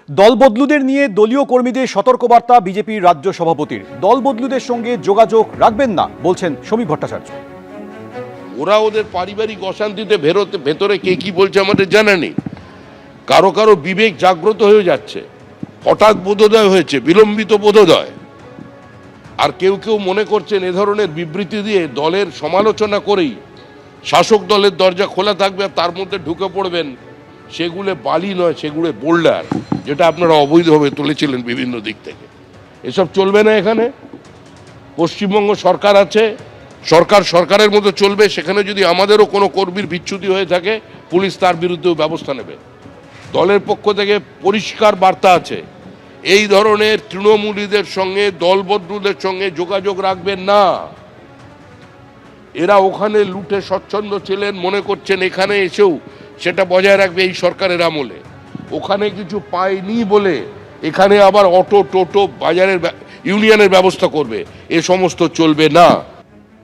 দলবদলুদের নিয়ে দলীয় কর্মীদের সতর্কবার্তা বিজেপির রাজ্য সভাপতির। দলবদলুদের সঙ্গে যোগাযোগ রাখবেন না বলছেন সমীক ভট্টাচার্য। ওরা ওদের পারিবারিক অশান্তিতে ভেতরে কে কি বলছে আমাদের জানা নেই। কারো কারো বিবেক জাগ্রত হয়ে যাচ্ছে, হঠাৎ বোধোদয় হয়েছে, বিলম্বিত বোধোদয়। আর কেউ কেউ মনে করছেন এ ধরনের বিবৃতি দিয়ে দলের সমালোচনা করেই শাসক দলের দরজা খোলা থাকবে আর তার মধ্যে ঢুকে পড়বেন। সেগুলো বালি নয়, সেগুলো বোল্ডার, যেটা আপনারা অবৈধভাবে তুলেছিলেন বিভিন্ন দিক থেকে। এসব চলবে না। এখানে পশ্চিমবঙ্গ সরকার আছে, সরকারের মতো চলবে। সেখানে যদি আমাদেরও কোনো কর্মীর বিচ্যুতি হয়ে থাকে, পুলিশ তার বিরুদ্ধেও ব্যবস্থা নেবে। দলের পক্ষ থেকে পরিষ্কার বার্তা আছে, এই ধরনের তৃণমূলীদের সঙ্গে, দলবদলুদের সঙ্গে যোগাযোগ রাখবেন না। এরা ওখানে লুটে স্বচ্ছন্দ ছিলেন, মনে করছেন এখানে এসেও সেটা বজায় রাখবে এই সরকারের আমলে। ওখানে কিছু পায়নি বলে এখানে আবার অটো টোটো বাজারের ইউনিয়নের ব্যবস্থা করবে, এ সমস্ত চলবে না।